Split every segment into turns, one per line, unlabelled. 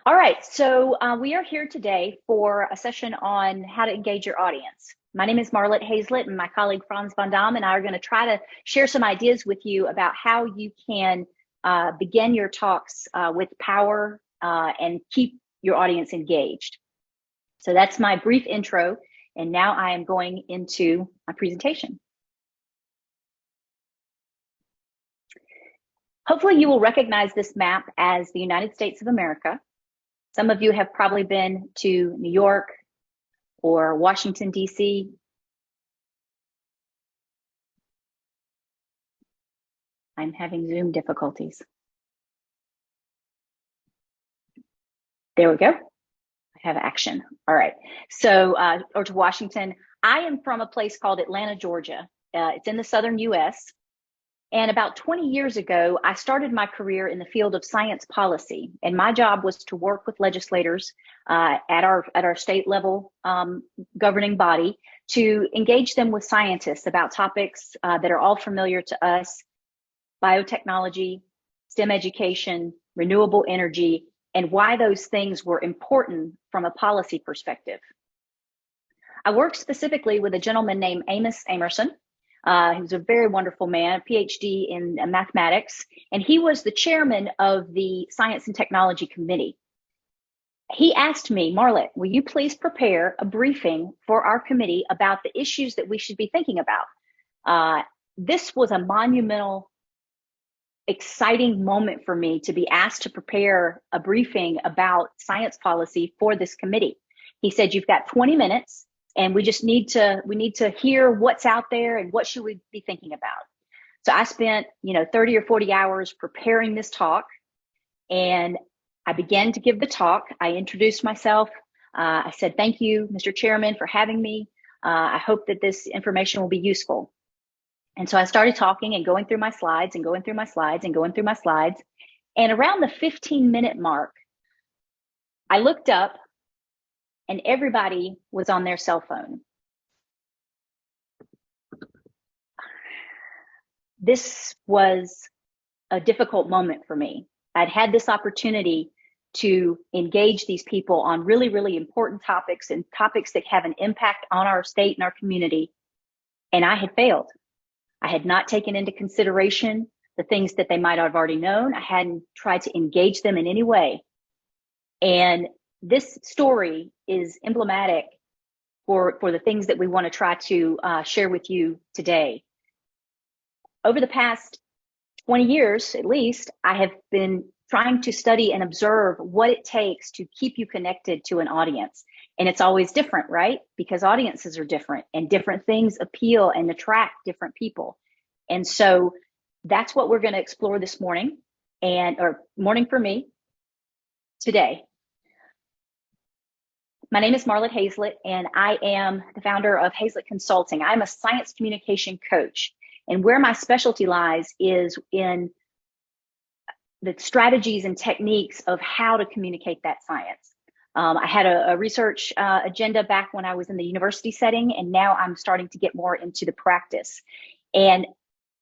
All right, so we are here today for a session on how to engage your audience. My name is Marlit Hayslett, and my colleague Frans van Dam and I are going to try to share some ideas with you about how you can begin your talks with power and keep your audience engaged. So that's my brief intro, and now I am going into my presentation. Hopefully you will recognize this map as the United States of America. Some of you have probably been to New York or Washington, D.C. I'm having Zoom difficulties. There we go. I have action. All right. So, or to Washington. I am from a place called Atlanta, Georgia. It's in the southern U.S. And about 20 years ago, I started my career in the field of science policy. And my job was to work with legislators at our state level governing body to engage them with scientists about topics that are all familiar to us: biotechnology, STEM education, renewable energy, and why those things were important from a policy perspective. I worked specifically with a gentleman named Amos Amerson. He was a very wonderful man, a PhD in mathematics, and he was the chairman of the Science and Technology Committee. He asked me, Marlit, will you please prepare a briefing for our committee about the issues that we should be thinking about? This was a monumental, exciting moment for me to be asked to prepare a briefing about science policy for this committee. He said, you've got 20 minutes. And we need to hear what's out there and what should we be thinking about. So I spent, 30 or 40 hours preparing this talk, and I began to give the talk. I introduced myself. I said, thank you, Mr. Chairman, for having me. I hope that this information will be useful. And so I started talking and going through my slides and going through my slides and going through my slides. And around the 15-minute mark, I looked up, and everybody was on their cell phone. This was a difficult moment for me. I'd had this opportunity to engage these people on really, really important topics and topics that have an impact on our state and our community, and I had failed. I had not taken into consideration the things that they might have already known. I hadn't tried to engage them in any way. And this story is emblematic for the things that we want to try to share with you today. Over the past 20 years, at least, I have been trying to study and observe what it takes to keep you connected to an audience. And it's always different, right? Because audiences are different and different things appeal and attract different people. And so that's what we're going to explore this morning, or morning for me today. My name is Marlit Hayslett, and I am the founder of Hayslett Consulting. I'm a science communication coach, and where my specialty lies is in the strategies and techniques of how to communicate that science. I had a research agenda back when I was in the university setting, and now I'm starting to get more into the practice. And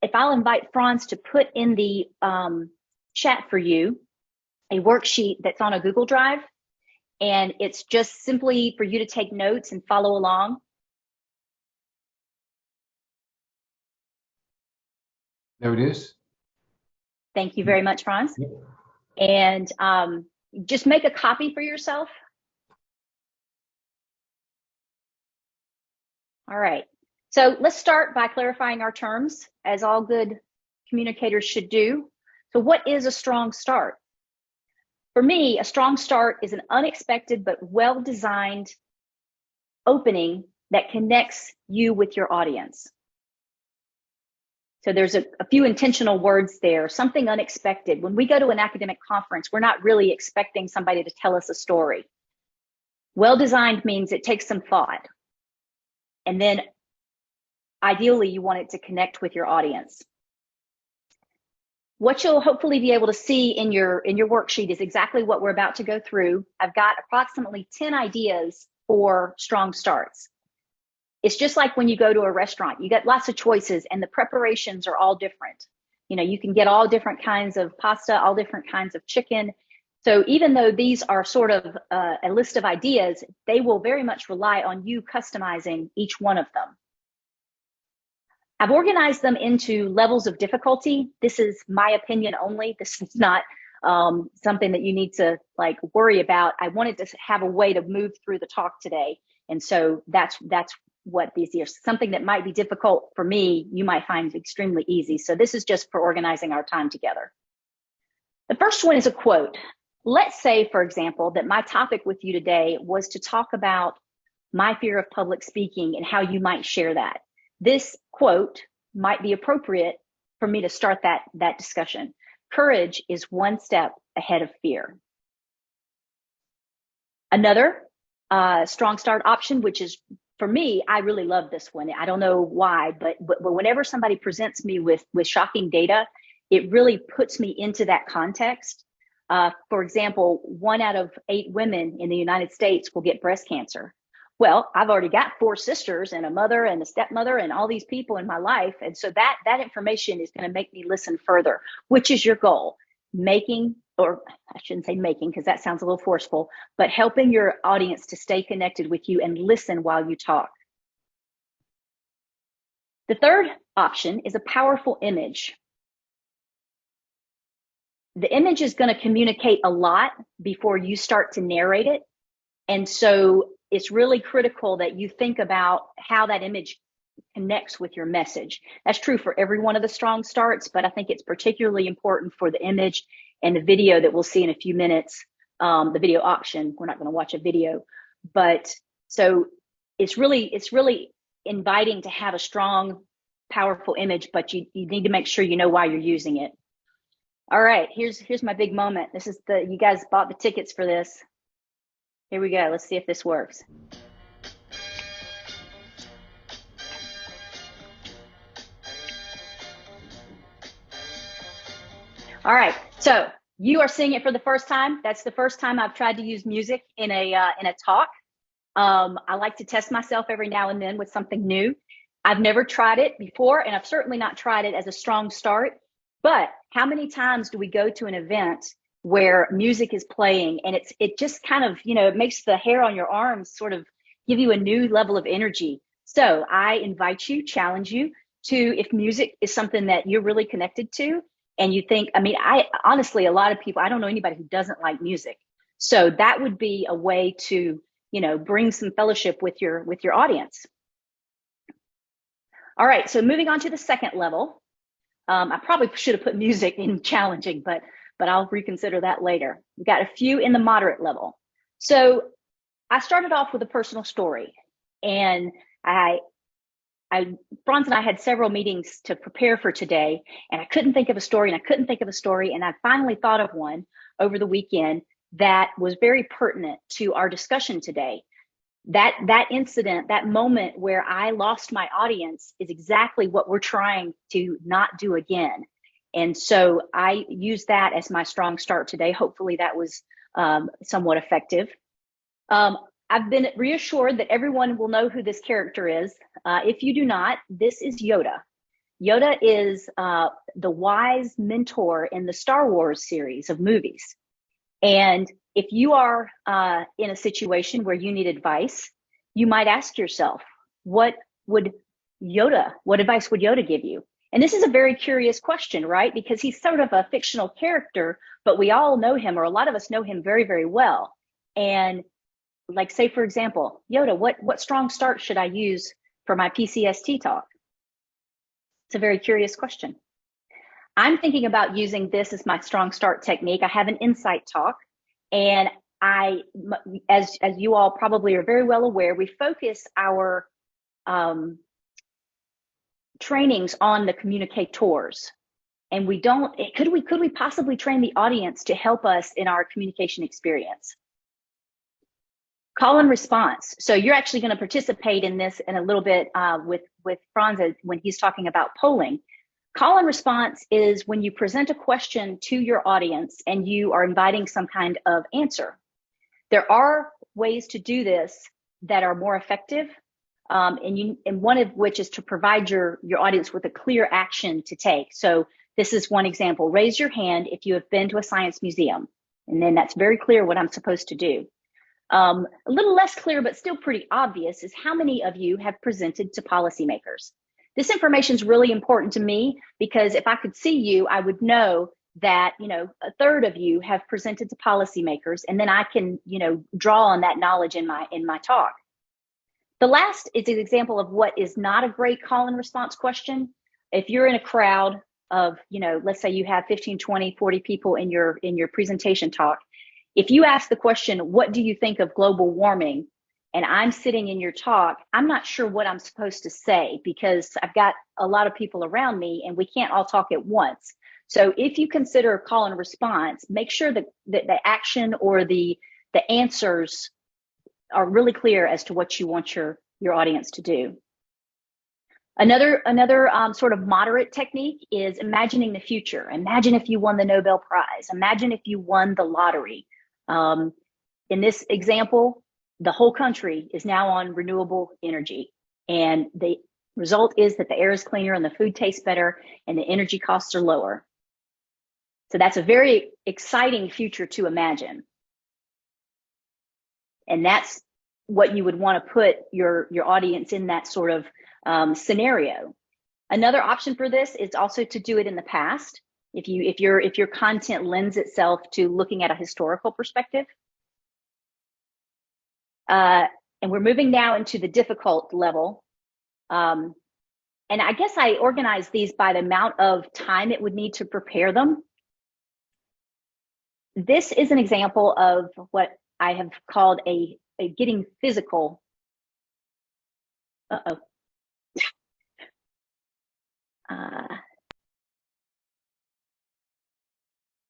if I'll invite Frans to put in the chat for you a worksheet that's on a Google Drive. And it's just simply for you to take notes and follow along.
There it is.
Thank you very much, Frans. And just make a copy for yourself. All right. So let's start by clarifying our terms, as all good communicators should do. So what is a strong start? For me, a strong start is an unexpected but well-designed opening that connects you with your audience. So there's a few intentional words there, something unexpected. When we go to an academic conference, we're not really expecting somebody to tell us a story. Well-designed means it takes some thought. And then ideally, you want it to connect with your audience. What you'll hopefully be able to see in your worksheet is exactly what we're about to go through. I've got approximately 10 ideas for strong starts. It's just like when you go to a restaurant, you get lots of choices and the preparations are all different. You can get all different kinds of pasta, all different kinds of chicken. So even though these are sort of a list of ideas, they will very much rely on you customizing each one of them. I've organized them into levels of difficulty. This is my opinion only. This is not something that you need to like worry about. I wanted to have a way to move through the talk today. And so that's what these are. Something that might be difficult for me, you might find extremely easy. So this is just for organizing our time together. The first one is a quote. Let's say, for example, that my topic with you today was to talk about my fear of public speaking and how you might share that. This quote might be appropriate for me to start that discussion. Courage is one step ahead of fear. Another strong start option, which is for me, I really love this one. I don't know why, but whenever somebody presents me with shocking data, it really puts me into that context. For example, 1 out of 8 women in the United States will get breast cancer. Well, I've already got 4 sisters and a mother and a stepmother and all these people in my life. And so that information is going to make me listen further. Which is your goal? Making, or I shouldn't say making because that sounds a little forceful, but helping your audience to stay connected with you and listen while you talk. The third option is a powerful image. The image is going to communicate a lot before you start to narrate it. And so it's really critical that you think about how that image connects with your message. That's true for every one of the strong starts, but I think it's particularly important for the image and the video that we'll see in a few minutes, the video option. We're not going to watch a video, but so it's really inviting to have a strong, powerful image, but you need to make sure you know why you're using it. All right, here's my big moment. This is you guys bought the tickets for this. Here we go. Let's see if this works. All right, so you are seeing it for the first time. That's the first time I've tried to use music in a talk. I like to test myself every now and then with something new. I've never tried it before, and I've certainly not tried it as a strong start. But how many times do we go to an event where music is playing and it just kind of, it makes the hair on your arms sort of give you a new level of energy. So I invite you, challenge you to, if music is something that you're really connected to and you think, I honestly, a lot of people, I don't know anybody who doesn't like music. So that would be a way to, bring some fellowship with your audience. All right, so moving on to the second level. I probably should have put music in challenging, but I'll reconsider that later. We've got a few in the moderate level. So I started off with a personal story, and Frans and I had several meetings to prepare for today, and I couldn't think of a story, and I finally thought of one over the weekend that was very pertinent to our discussion today. That incident, that moment where I lost my audience is exactly what we're trying to not do again. And so I use that as my strong start today. Hopefully that was somewhat effective. I've been reassured that everyone will know who this character is. If you do not, this is Yoda. Yoda is the wise mentor in the Star Wars series of movies. And if you are in a situation where you need advice, you might ask yourself, what advice would Yoda give you? And this is a very curious question, right? Because he's sort of a fictional character, but we all know him, or a lot of us know him very, very well. And like, say, for example, Yoda, what strong start should I use for my PCST talk? It's a very curious question. I'm thinking about using this as my strong start technique. I have an insight talk, and as you all probably are very well aware, we focus our trainings on the communicators, and could we possibly train the audience to help us in our communication experience? Call and response. So you're actually going to participate in this in a little bit with Frans when he's talking about polling. Call and response is when you present a question to your audience and you are inviting some kind of answer. There are ways to do this that are more effective, and one of which is to provide your audience with a clear action to take. So this is one example. Raise your hand if you have been to a science museum. And then that's very clear what I'm supposed to do. A little less clear, but still pretty obvious, is how many of you have presented to policymakers. This information is really important to me because if I could see you, I would know that, you know, a third of you have presented to policymakers, and then I can, you know, draw on that knowledge in my talk. The last is an example of what is not a great call and response question. If you're in a crowd of, you know, let's say you have 15, 20, 40 people in your presentation talk. If you ask the question, what do you think of global warming? And I'm sitting in your talk, I'm not sure what I'm supposed to say because I've got a lot of people around me and we can't all talk at once. So if you consider a call and response, make sure that the action or the answers are really clear as to what you want your audience to do. Another sort of moderate technique is imagining the future. Imagine if you won the Nobel Prize. Imagine if you won the lottery. In this example, the whole country is now on renewable energy. And the result is that the air is cleaner and the food tastes better and the energy costs are lower. So that's a very exciting future to imagine. And that's what you would want to put your audience in, that sort of scenario. Another option for this is also to do it in the past. If your content lends itself to looking at a historical perspective. And we're moving now into the difficult level. And I guess I organized these by the amount of time it would need to prepare them. This is an example of what I have called a getting physical.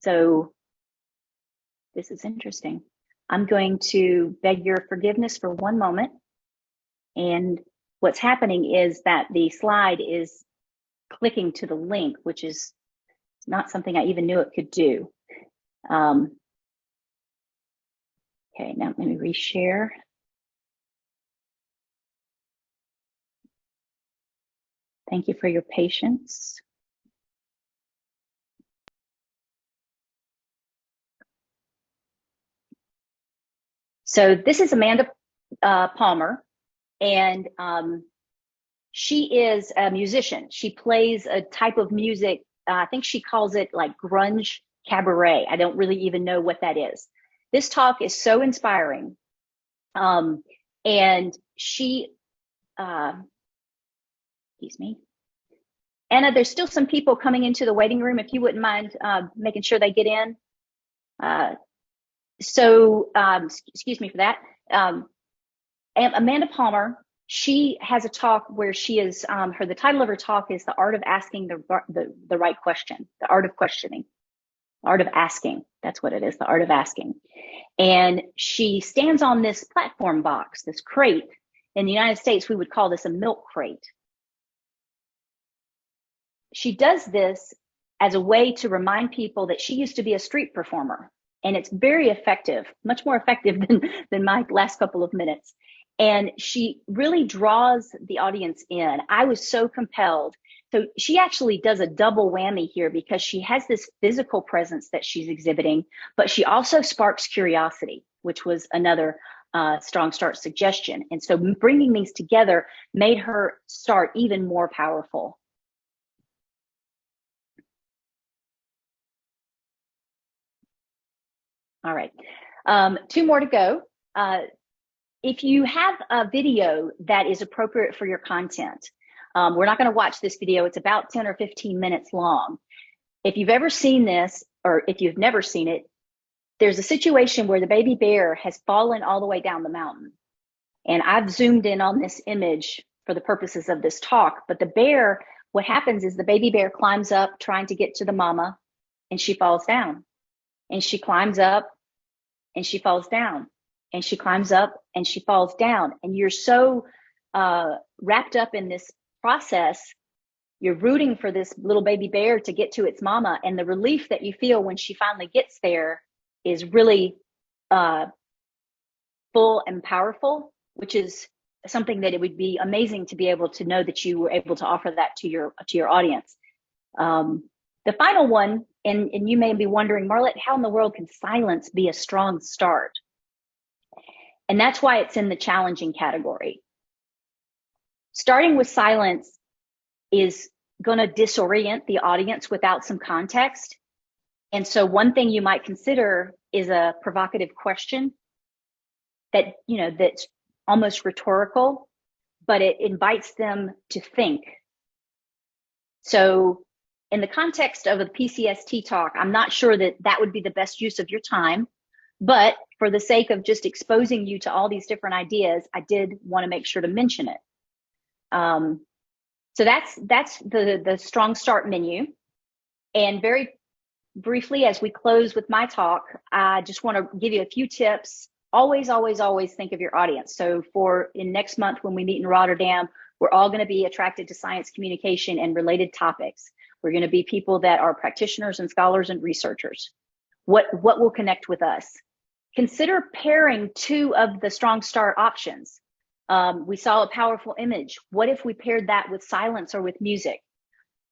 So this is interesting. I'm going to beg your forgiveness for one moment. And what's happening is that the slide is clicking to the link, which is not something I even knew it could do. Okay, now let me reshare. Thank you for your patience. So this is Amanda Palmer, and she is a musician. She plays a type of music, I think she calls it like grunge cabaret. I don't really even know what that is. This talk is so inspiring. And she, excuse me. Anna, there's still some people coming into the waiting room. If you wouldn't mind making sure they get in. Excuse me for that. Amanda Palmer, she has a talk where she is, the title of her talk is The Art of Asking the Right Question, the art of questioning, art of asking. That's what it is, the art of asking. And she stands on this platform box, this crate. In the United States, we would call this a milk crate. She does this as a way to remind people that she used to be a street performer. And it's very effective, much more effective than my last couple of minutes. And she really draws the audience in. I was so compelled. So she actually does a double whammy here because she has this physical presence that she's exhibiting, but she also sparks curiosity, which was another strong start suggestion. And so bringing these together made her start even more powerful. All right, 2 more to go. If you have a video that is appropriate for your content, we're not going to watch this video. It's about 10 or 15 minutes long. If you've ever seen this, or if you've never seen it, there's a situation where the baby bear has fallen all the way down the mountain. And I've zoomed in on this image for the purposes of this talk, but the bear, what happens is the baby bear climbs up trying to get to the mama, and she falls down. And she climbs up and she falls down, and she climbs up and she falls down. And you're so wrapped up in this process, you're rooting for this little baby bear to get to its mama. And the relief that you feel when she finally gets there is really full and powerful, which is something that it would be amazing to be able to know that you were able to offer that to your audience. The final one And you may be wondering, Marlit, how in the world can silence be a strong start? And that's why it's in the challenging category. Starting with silence is going to disorient the audience without some context. And so one thing you might consider is a provocative question that, that's almost rhetorical, but it invites them to think. So in the context of a PCST talk, I'm not sure that that would be the best use of your time, but for the sake of just exposing you to all these different ideas, I did want to make sure to mention it. So that's the Strong Start menu. And very briefly, as we close with my talk, I just want to give you a few tips. Always, always, always think of your audience. So in next month when we meet in Rotterdam, we're all going to be attracted to science communication and related topics. We're going to be people that are practitioners and scholars and researchers. What will connect with us? Consider pairing two of the Strong Start options. We saw a powerful image. What if we paired that with silence or with music?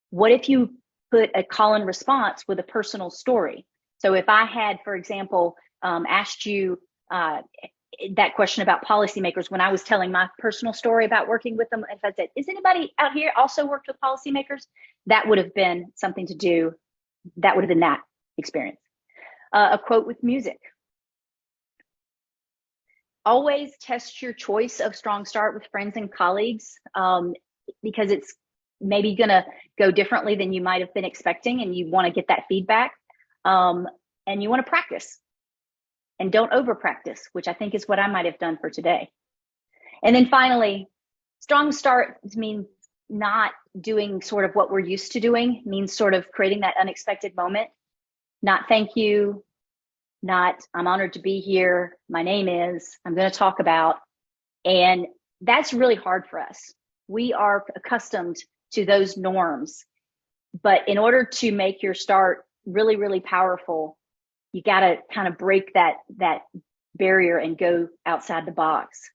What if you put a call and response with a personal story? So if I had, for example, asked you that question about policymakers when I was telling my personal story about working with them, if I said, is anybody out here also worked with policymakers? That would have been something to do. That would have been that experience. A quote with music. Always test your choice of Strong Start with friends and colleagues, because it's maybe going to go differently than you might have been expecting, and you want to get that feedback, and you want to practice. And don't over practice, which I think is what I might have done for today. And then finally, Strong Start means not doing sort of what we're used to doing, means sort of creating that unexpected moment. Not thank you, not I'm honored to be here, my name is, I'm going to talk about. And that's really hard for us. We are accustomed to those norms. But in order to make your start really, really powerful, you got to kind of break that barrier and go outside the box.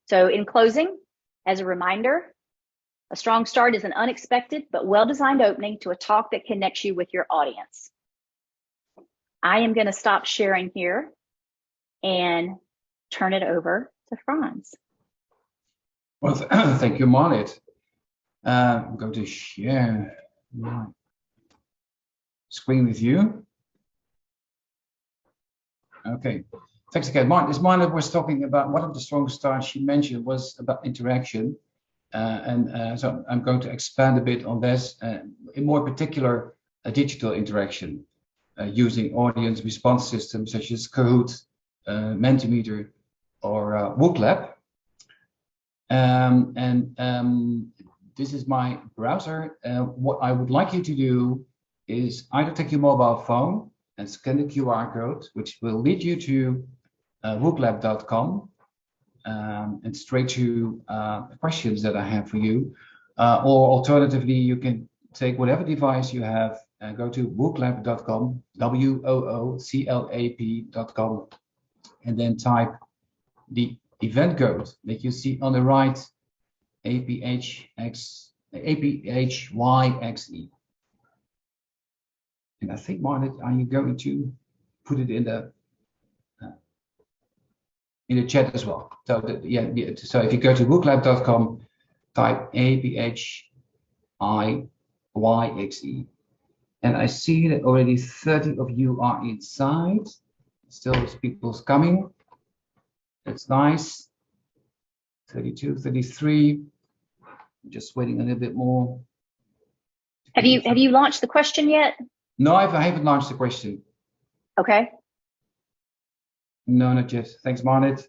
So in closing, as a reminder, a Strong Start is an unexpected but well-designed opening to a talk that connects you with your audience. I am going to stop sharing here and turn it over to Frans.
Well, thank you, Marlit. I'm going to share my screen with you. Okay, thanks again, Marlit. As Marlit was talking about one of the Strong Starts she mentioned was about interaction. So I'm going to expand a bit on this, in more particular, a digital interaction using audience response systems such as Kahoot, Mentimeter, or WooClap. This is my browser. What I would like you to do is either take your mobile phone and scan the QR code, which will lead you to wooklab.com and straight to questions that I have for you. Or alternatively, you can take whatever device you have and go to wooklab.com, WOOCLAP.com, and then type the event code that you see on the right, APHYXE. And I think, Marlit, are you going to put it in the chat as well? So so if you go to wooklab.com, type APHYXE, and I see that already 30 of you are inside. Still, there's people's coming. That's nice. 32, 33. Just waiting a little bit more.
Have you launched the question yet?
No, I haven't launched the question.
Okay.
No, not yet. Thanks, Marlit.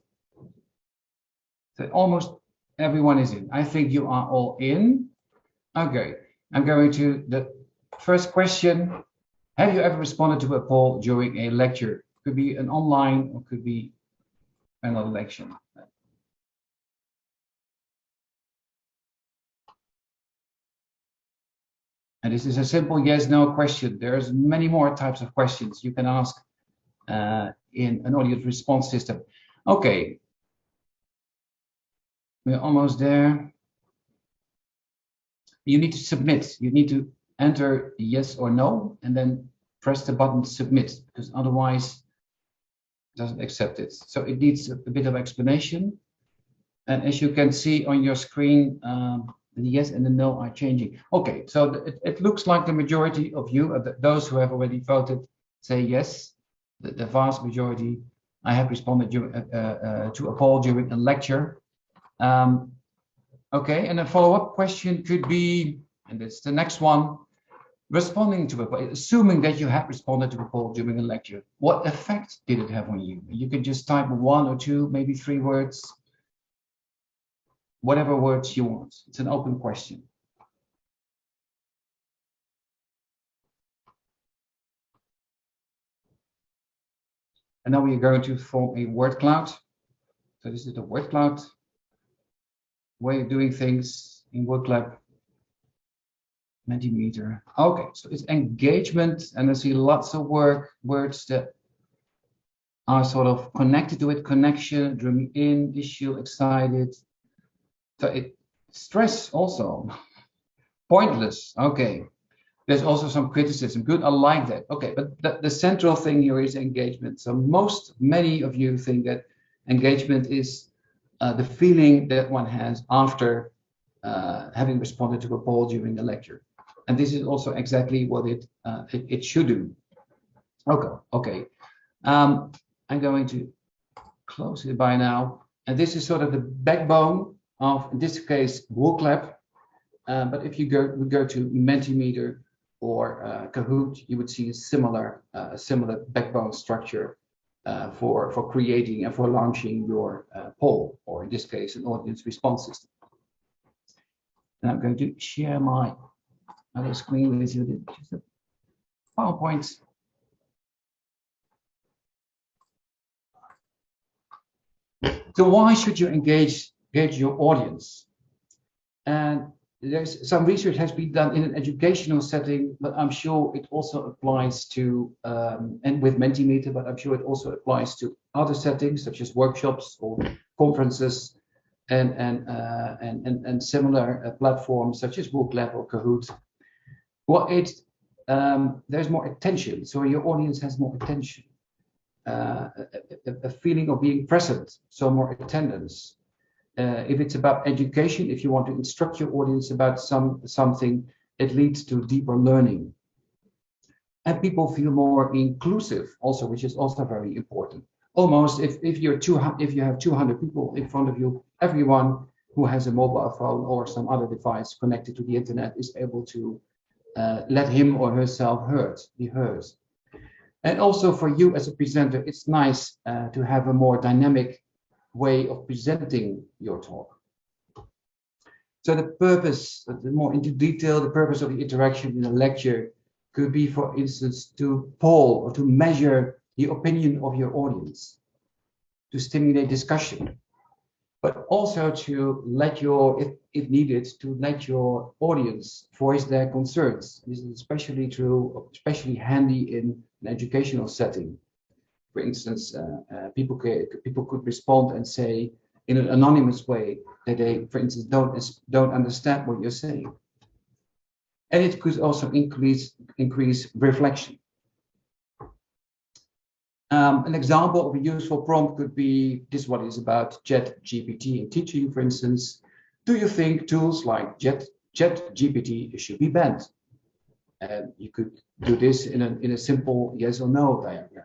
So almost everyone is in. I think you are all in. Okay, I'm going to the first question. Have you ever responded to a poll during a lecture? Could be an online or could be another lecture. And this is a simple yes/no question. There's many more types of questions you can ask in an audience response system. Okay, we're almost there. You need to submit. You need to enter yes or no, and then press the button submit, because otherwise it doesn't accept it. So it needs a bit of explanation. And as you can see on your screen, the yes and the no are changing. Okay, so it looks like the majority of you, those who have already voted, say yes. The vast majority. I have responded to a poll during a lecture. Okay, and a follow-up question could be, and that's the next one, responding to a poll, assuming that you have responded to a poll during a lecture, what effect did it have on you? You can just type 1 or 2, maybe 3 words, whatever words you want. It's an open question. And now we are going to form a word cloud. So this is the word cloud way of doing things in WordClap. Mentimeter. Okay, so it's engagement, and I see lots of words that are sort of connected to it. Connection, dreaming in, issue, excited. So it stress also. Pointless. Okay. There's also some criticism. Good, I like that. Okay, but the central thing here is engagement. So many of you think that engagement is the feeling that one has after having responded to a poll during the lecture. And this is also exactly what it should do. Okay. I'm going to close it by now. And this is sort of the backbone of, in this case, WordClap. But if you go to Mentimeter or Kahoot, you would see a similar backbone structure for creating and for launching your poll, or in this case, an audience response system. And I'm going to share my other screen with you, just a PowerPoint. So why should you engage your audience? And there's some research has been done in an educational setting, but I'm sure it also applies to, and with Mentimeter, but I'm sure it also applies to other settings such as workshops or conferences and similar platforms such as WordClap or Kahoot. Well, there's more attention, so your audience has more attention, a feeling of being present, so more attendance. If it's about education, if you want to instruct your audience about something, it leads to deeper learning. And people feel more inclusive also, which is also very important. Almost if you have 200 people in front of you, everyone who has a mobile phone or some other device connected to the internet is able to let him or herself be heard. And also for you as a presenter, it's nice to have a more dynamic way of presenting your talk. So the purpose, more into detail, the purpose of the interaction in a lecture could be, for instance, to poll or to measure the opinion of your audience, to stimulate discussion, but also to let if needed, to let your audience voice their concerns. This is especially handy in an educational setting. For instance, people could respond and say in an anonymous way that they, for instance, don't understand what you're saying. And it could also increase reflection. An example of a useful prompt could be this one is about ChatGPT in teaching, for instance. Do you think tools like ChatGPT should be banned? And you could do this in a simple yes or no diagram.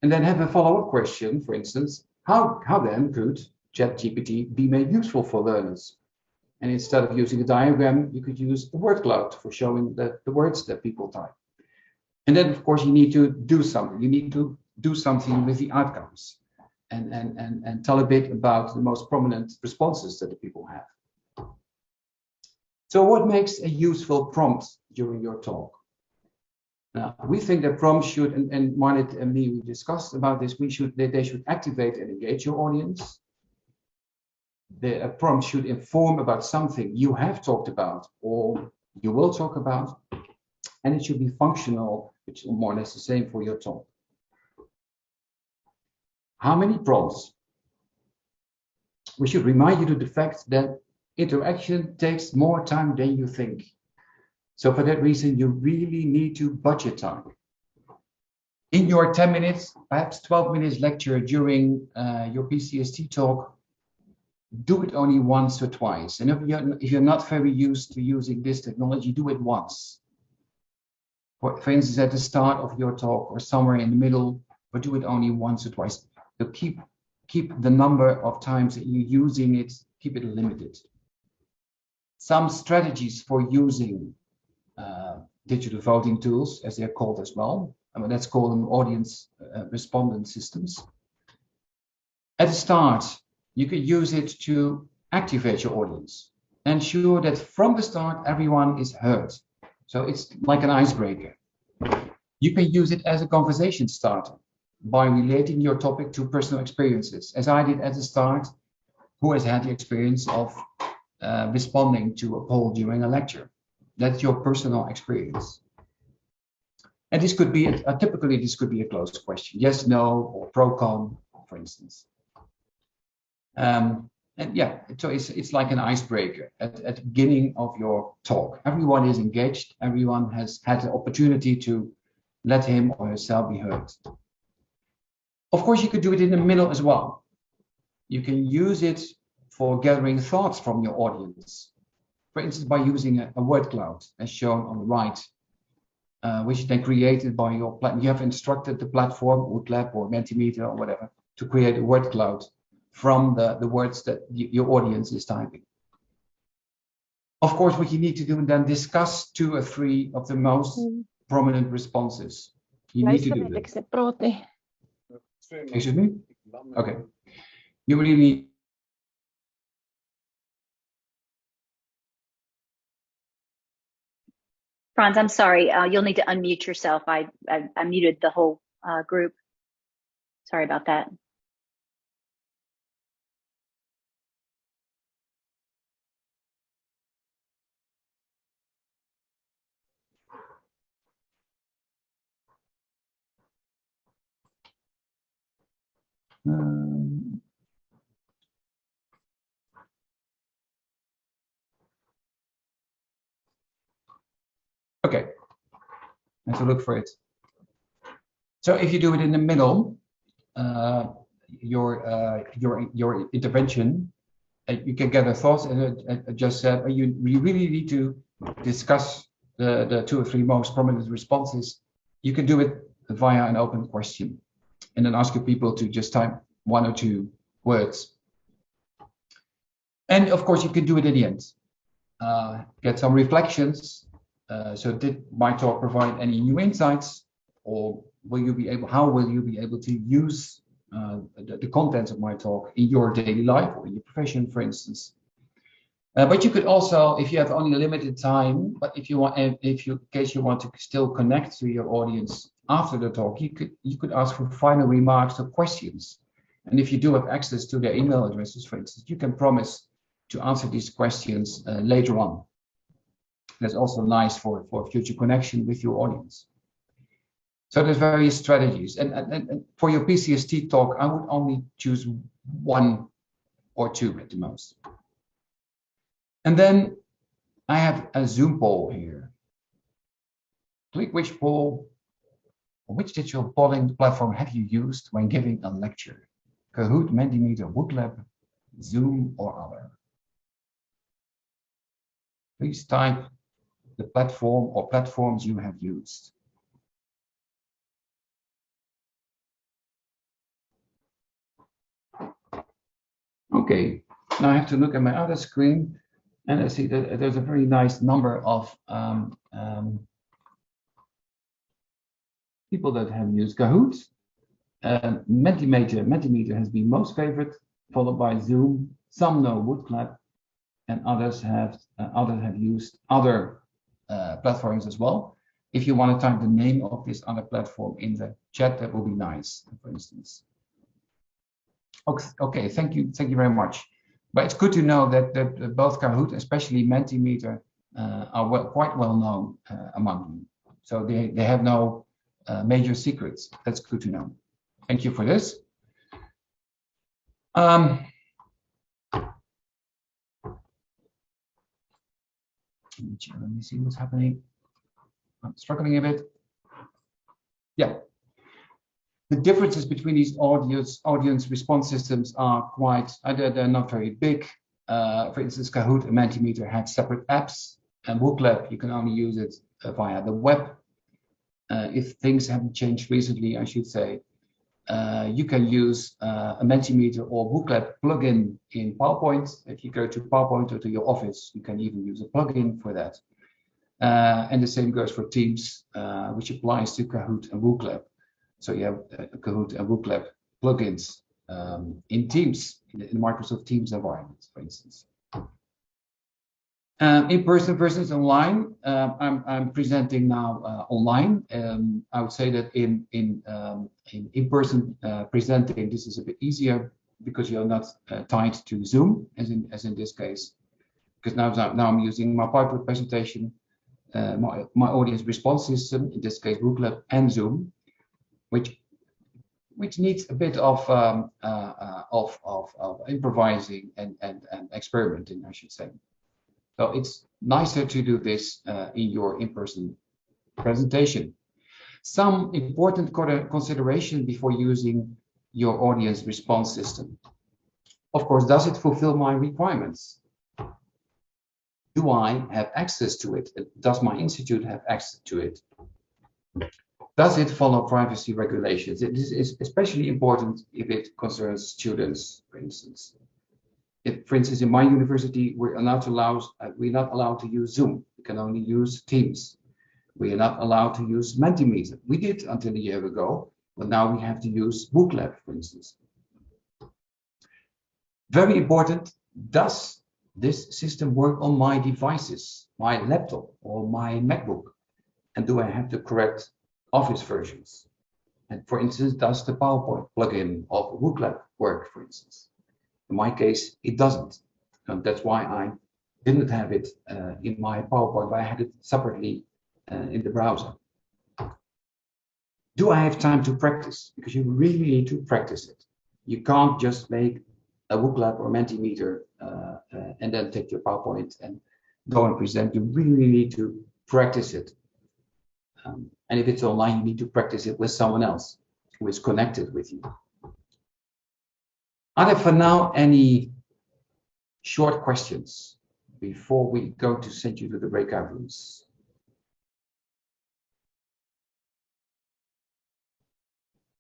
And then have a follow-up question, for instance, how then could ChatGPT be made useful for learners? And instead of using a diagram, you could use the word cloud for showing the words that people type. And then, of course, you need to do something. You need to do something with the outcomes and tell a bit about the most prominent responses that the people have. So what makes a useful prompt during your talk? Now, we think that prompts should, and Marlit and me, we discussed about this, they should activate and engage your audience. The prompt should inform about something you have talked about or you will talk about, and it should be functional, which is more or less the same for your talk. How many prompts? We should remind you to the fact that interaction takes more time than you think. So for that reason, you really need to budget time. in your 10 minutes, perhaps 12 minutes lecture during your PCST talk, do it only once or twice. And if you're not very used to using this technology, do it once. For instance, at the start of your talk or somewhere in the middle, but do it only once or twice. So keep the number of times that you're using it, keep it limited. Some strategies for using digital voting tools, as they're called as well. I mean, let's call them audience respondent systems. At the start, you could use it to activate your audience. Ensure that from the start, everyone is heard. So it's like an icebreaker. You can use it as a conversation starter by relating your topic to personal experiences, as I did at the start. Who has had the experience of responding to a poll during a lecture? That's your personal experience. And this could be, typically this could be a closed question, yes, no, or pro, con, for instance. And yeah, so it's like an icebreaker at the beginning of your talk. Everyone is engaged. Everyone has had the opportunity to let him or herself be heard. Of course, you could do it in the middle as well. You can use it for gathering thoughts from your audience. For instance, by using a word cloud, as shown on the right, which is then created by your platform. You have instructed the platform, Woodlab or Mentimeter or whatever, to create a word cloud from the words that your audience is typing. Of course, what you need to do is then discuss 2 or 3 of the most prominent responses. You need to do that. Excuse me? Okay. You really need.
Frans, I'm sorry. You'll need to unmute yourself. I muted the whole group. Sorry about that.
Okay, let's look for it. So if you do it in the middle, your intervention, you can gather thoughts, and I just said you really need to discuss the 2 or 3 most prominent responses. You can do it via an open question, and then ask your people to just type 1 or 2 words. And of course, you can do it at the end. Get some reflections. So did my talk provide any new insights, or will you be able? How will you be able to use the contents of my talk in your daily life or in your profession, for instance? But you could also, if you have only limited time, but if you want, in case you want to still connect to your audience after the talk, you could ask for final remarks or questions. And if you do have access to their email addresses, for instance, you can promise to answer these questions later on. That's also nice for future connection with your audience. So there's various strategies. And for your PCST talk, I would only choose 1 or 2 at the most. And then I have a Zoom poll here. Click which poll or which digital polling platform have you used when giving a lecture? Kahoot, Mentimeter, Woodlab, Zoom, or other? Please type the platform or platforms you have used. Okay, now I have to look at my other screen, and I see that there's a very nice number of people that have used Kahoot. Mentimeter has been most favorite, followed by Zoom. Some know Woodlab, and others have used other platforms as well. If you want to type the name of this other platform in the chat, that will be nice, for instance. Okay, thank you very much. But it's good to know that both Kahoot, especially Mentimeter, are quite well known among you. So they have no major secrets. That's good to know. Thank you for this. Let me see what's happening. I'm struggling a bit. Yeah. The differences between these audience response systems are quite, they're not very big. For instance, Kahoot and Mentimeter had separate apps, and WooClap, you can only use it via the web. If things haven't changed recently, I should say, you can use a Mentimeter or WooClap plugin in PowerPoint. If you go to PowerPoint or to your office, you can even use a plugin for that. And the same goes for Teams, which applies to Kahoot and WooClap. So you have Kahoot and WooClap plugins in Teams, in the Microsoft Teams environment, for instance. In person versus online. I'm presenting now online. I would say that in person presenting, this is a bit easier because you're not tied to Zoom, as in this case. Because now I'm using my PowerPoint presentation, my audience response system, in this case WooClap and Zoom, which needs a bit of improvising and experimenting, I should say. So it's nicer to do this in your in-person presentation. Some important consideration before using your audience response system. Of course, does it fulfill my requirements? Do I have access to it? Does my institute have access to it? Does it follow privacy regulations? This is especially important if it concerns students, for instance. If, for instance, in my university, we're not allowed to use Zoom. We can only use Teams. We are not allowed to use Mentimeter. We did until a year ago, but now we have to use WooClap, for instance. Very important, does this system work on my devices, my laptop or my MacBook? And do I have the correct Office versions? And for instance, does the PowerPoint plugin of WooClap work, for instance? In my case, it doesn't. And that's why I didn't have it in my PowerPoint, but I had it separately in the browser. Do I have time to practice? Because you really need to practice it. You can't just make a WooClap or Mentimeter and then take your PowerPoint and go and present. You really need to practice it. And if it's online, you need to practice it with someone else who is connected with you. Are there for now any short questions before we go to send you to the breakout rooms?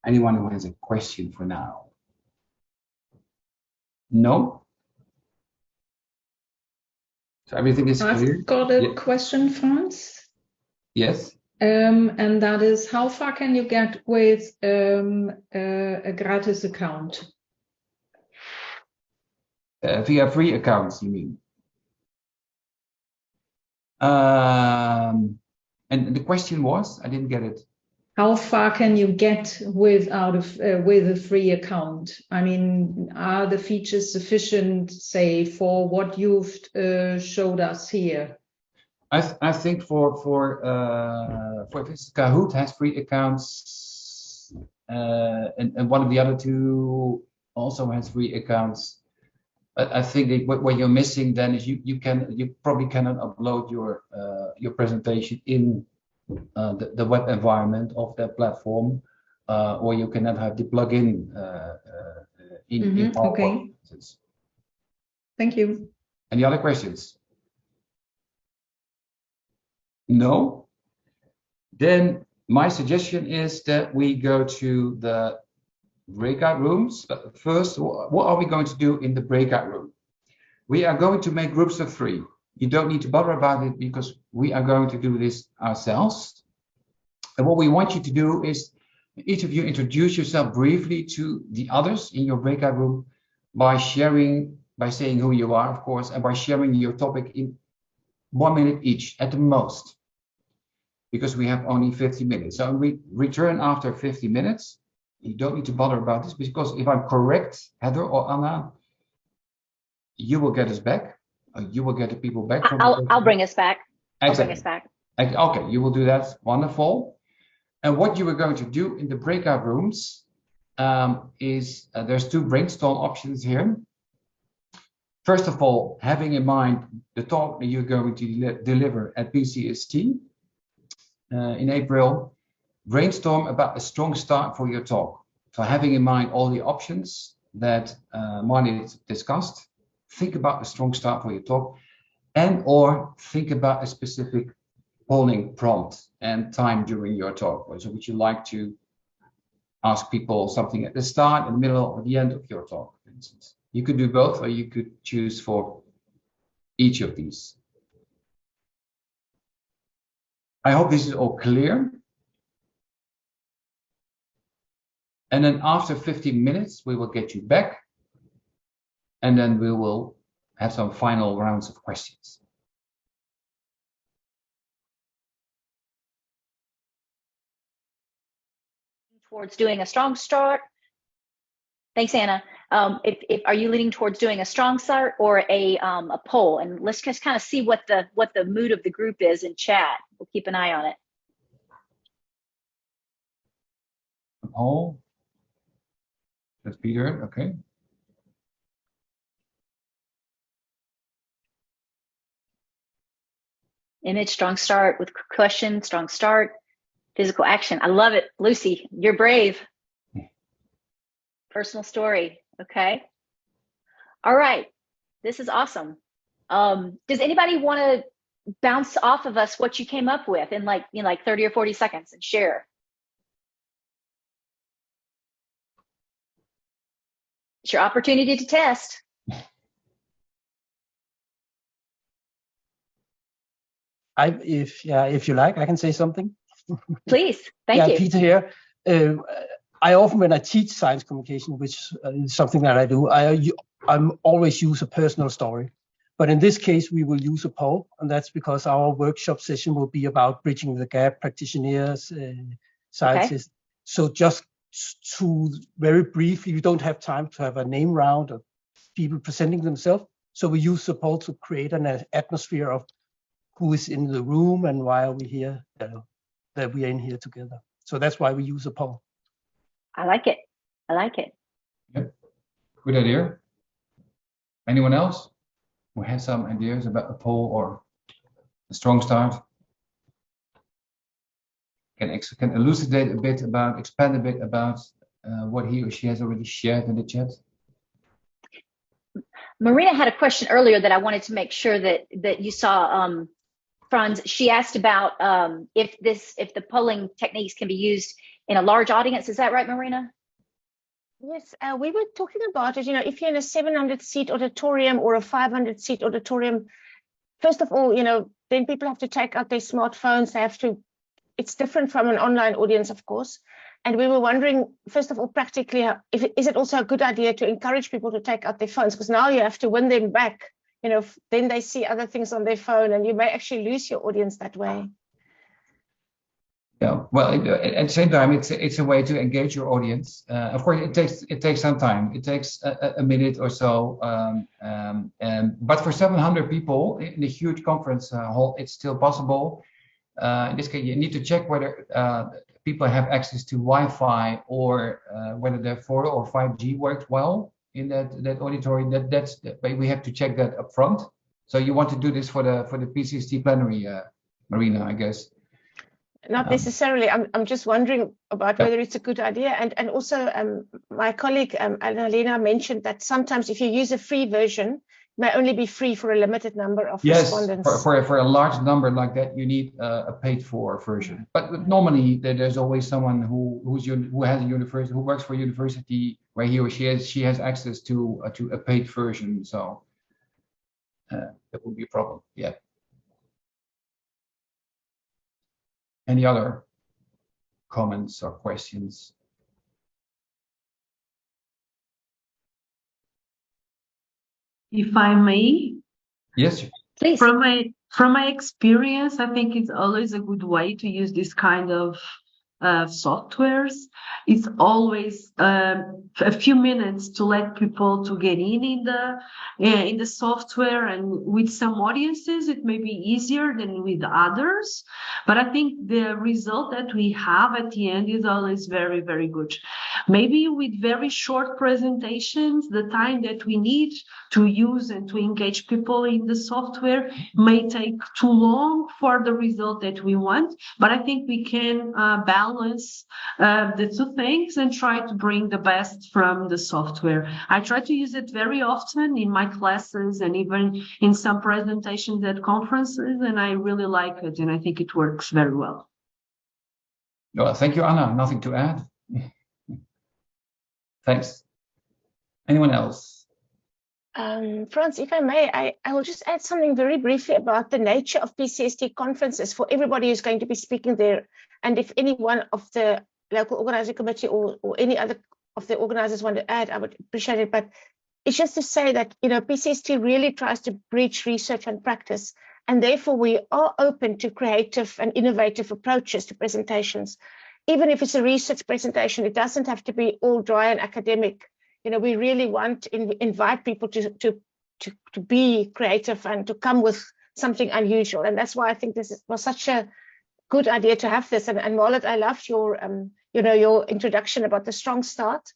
Anyone who has a question for now? No? So everything is clear?
I've got a question, Frans.
Yes.
And that is, how far can you get with a gratis account?
Via free accounts, you mean? And the question was, I didn't get it.
How far can you get with a free account? I mean, are the features sufficient, say, for what you've showed us here?
I think for this, Kahoot has free accounts, and one of the other two also has free accounts. But I think that what you're missing then is you probably cannot upload your presentation in the web environment of that platform, or you cannot have the plugin in PowerPoint.
Okay. Thank you.
Any other questions? No? Then my suggestion is that we go to the breakout rooms. But first, what are we going to do in the breakout room? We are going to make groups of 3. You don't need to bother about it because we are going to do this ourselves. And what we want you to do is each of you introduce yourself briefly to the others in your breakout room by saying who you are, of course, and by sharing your topic in 1 minute each at the most, because we have only 50 minutes. So we return after 50 minutes. You don't need to bother about this, because if I'm correct, Heather or Anna, you will get us back. You will get the people back.
I'll bring us back.
Exactly.
I'll bring us back.
Okay, you will do that. Wonderful. And what you are going to do in the breakout rooms is there's 2 brainstorm options here. First of all, having in mind the talk that you're going to deliver at PCST in April, brainstorm about a strong start for your talk. having in mind all the options that Marlit discussed, think about a strong start for your talk, and or think about a specific polling prompt and time during your talk. So would you like to ask people something at the start, in the middle, or the end of your talk, for instance? You could do both, or you could choose for each of these. I hope this is all clear. And then after 15 minutes, we will get you back. And then we will have some final rounds of questions.
Towards doing a strong start. Thanks, Anna. If are you leaning towards doing a strong start or a poll? And let's just kind of see what the mood of the group is in chat. We'll keep an eye on it.
A poll. That's Peter. Okay.
Image, strong start with question, strong start, physical action. I love it. Lucy, you're brave. Personal story. Okay. All right. This is awesome. Does anybody want to bounce off of us what you came up with in like 30 or 40 seconds and share? It's your opportunity to test.
If you like, I can say something.
Please, thank you.
Peter here. I often, when I teach science communication, which is something that I do, I'm always use a personal story. But in this case, we will use a poll, and that's because our workshop session will be about bridging the gap, practitioners, scientists. Okay. So just to very briefly, you don't have time to have a name round of people presenting themselves. So we use the poll to create an atmosphere of who is in the room and why are we here, that we are in here together. So that's why we use a poll.
I like it. I like it.
Yep. Good idea. Anyone else who has some ideas about a poll or a strong start? Can elucidate a bit about, expand a bit about what he or she has already shared in the chat?
Marina had a question earlier that I wanted to make sure that you saw, Frans. She asked about if the polling techniques can be used in a large audience. Is that right, Marina?
Yes, we were talking about it. If you're in a 700-seat auditorium or a 500-seat auditorium, first of all, then people have to take out their smartphones. They have to. It's different from an online audience, of course. And we were wondering, first of all, practically, is it also a good idea to encourage people to take out their phones? Because now you have to win them back. Then they see other things on their phone, and you may actually lose your audience that way.
Yeah, well, at the same time, it's a way to engage your audience. Of course, it takes some time. It takes a minute or so. But for 700 people in a huge conference hall, it's still possible. In this case, you need to check whether people have access to Wi-Fi or whether their 4 or 5G works well in that auditorium. We have to check that up front. So you want to do this for the PCST plenary, Marina, I guess.
Not necessarily. I'm just wondering about whether it's a good idea. And also, my colleague Annalena mentioned that sometimes if you use a free version, it may only be free for a limited number of respondents. Yes,
for a large number like that, you need a paid-for version. But normally, there's always someone who has a university, who works for a university where he or she has access to a paid version. So that would be a problem. Yeah. Any other comments or questions?
If I may?
Yes.
Please.
From my experience, I think it's always a good way to use this kind of softwares. It's always a few minutes to let people to get in the software, and with some audiences it may be easier than with others, but I think the result that we have at the end is always very, very good. Maybe with very short presentations, the time that we need to use and to engage people in the software may take too long for the result that we want, but I think we can balance balance the two things and try to bring the best from the software. I try to use it very often in my classes and even in some presentations at conferences, and I really like it, and I think it works very well.
Well, thank you, Anna. Nothing to add. Thanks. Anyone else?
Frans, if I may, I will just add something very briefly about the nature of PCST conferences for everybody who's going to be speaking there. And if any one of the local organizing committee or any other of the organizers want to add, I would appreciate it. But it's just to say that, you know, PCST really tries to bridge research and practice. And therefore, we are open to creative and innovative approaches to presentations. Even if it's a research presentation, it doesn't have to be all dry and academic. You know, we really want to invite people to be creative and to come with something unusual. And that's why I think this was such a good idea to have this. And Marlit, I loved your, you know, your introduction about the strong start.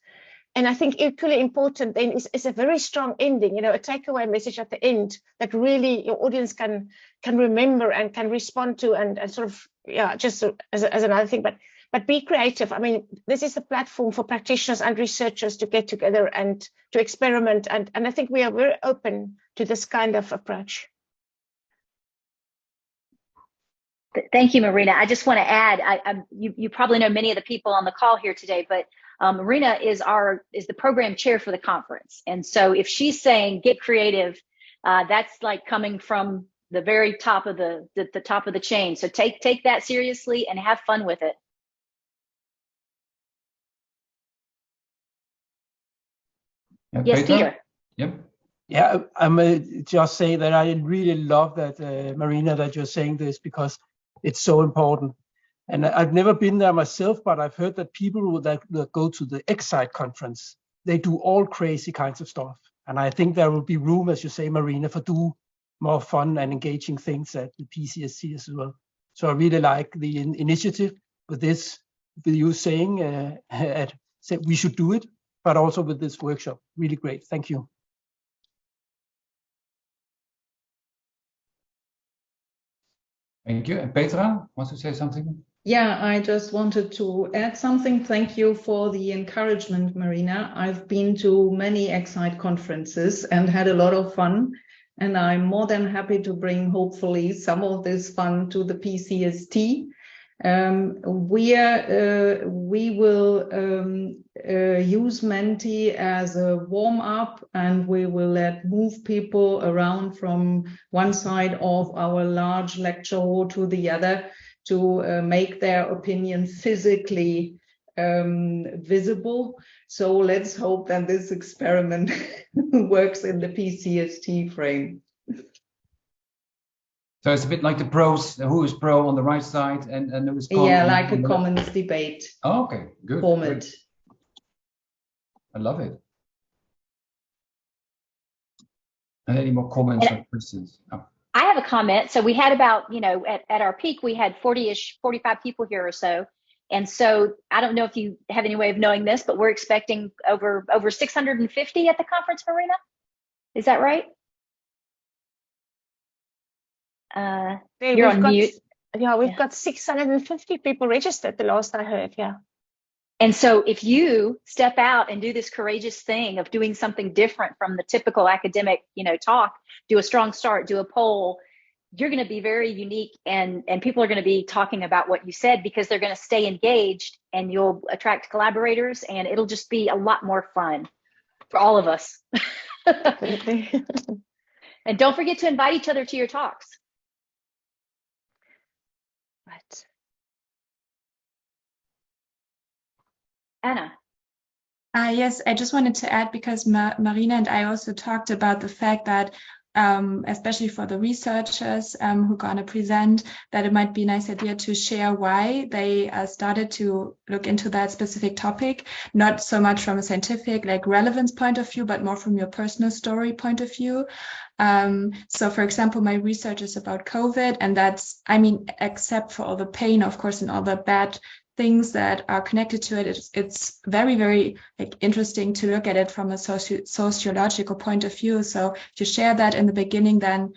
And I think equally important then is a very strong ending, you know, a takeaway message at the end that really your audience can remember and can respond to and sort of, yeah, just as another thing. But be creative. I mean, this is a platform for practitioners and researchers to get together and to experiment. And I think we are very open to this kind of approach.
Thank you, Marina. I just want to add, you probably know many of the people on the call here today, but Marina is the program chair for the conference. And so if she's saying get creative, that's like coming from the very top of the top of the chain. So take that seriously and have fun with it.
Yeah,
Yes,
Peter?
Peter.
Yep.
Yeah, I'm just say that I really love that, Marina, that you're saying this because it's so important. And I've never been there myself, but I've heard that people that go to the Excite conference, they do all crazy kinds of stuff. And I think there will be room, as you say, Marina, for do more fun and engaging things at the PCST as well. So I really like the initiative with this, with you saying we should do it, but also with this workshop. Really great. Thank you.
Thank you. And Petra wants to say something?
Yeah, I just wanted to add something. Thank you for the encouragement, Marina. I've been to many Excite conferences and had a lot of fun. And I'm more than happy to bring, hopefully, some of this fun to the PCST. We will use Menti as a warm-up, and we will move people around from one side of our large lecture hall to the other to make their opinion physically visible. So let's hope that this experiment works in the PCST frame.
So it's a bit like the pros, who is pro on the right side and who is con.
Yeah, like a commons debate.
Oh, okay, good.
Format.
Great. I love it. And any more comments or questions? Oh.
I have a comment. So we had about, you know, at our peak, we had 40-ish, 45 people here or so. And so I don't know if you have any way of knowing this, but we're expecting over 650 at the conference, Marina. Is that right? You're on mute.
Yeah, we've got 650 people registered the last I heard, yeah.
And so if you step out and do this courageous thing of doing something different from the typical academic, you know, talk, do a strong start, do a poll, you're going to be very unique, and people are going to be talking about what you said because they're going to stay engaged, and you'll attract collaborators, and it'll just be a lot more fun for all of us. And don't forget to invite each other to your talks.
Right.
Anna.
Yes, I just wanted to add, because Marina and I also talked about the fact that especially for the researchers who are going to present, that it might be a nice idea to share why they started to look into that specific topic, not so much from a scientific like relevance point of view, but more from your personal story point of view. So for example, my research is about COVID, and that's, I mean, except for all the pain, of course, and all the bad things that are connected to it, it's very, very like interesting to look at it from a sociological point of view. So if you share that in the beginning, then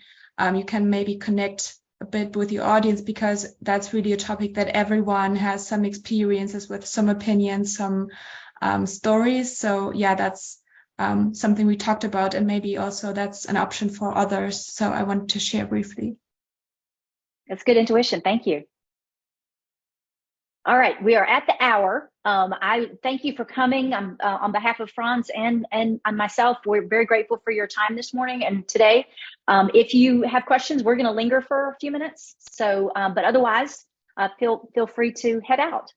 you can maybe connect a bit with your audience, because that's really a topic that everyone has some experiences with, some opinions, some stories. So yeah, that's something we talked about, and maybe also that's an option for others. So I wanted to share briefly.
That's good intuition. Thank you. All right, we are at the hour. I thank you for coming. On behalf of Frans and myself, we're very grateful for your time this morning and today. If you have questions, we're going to linger for a few minutes. So, but otherwise, feel free to head out.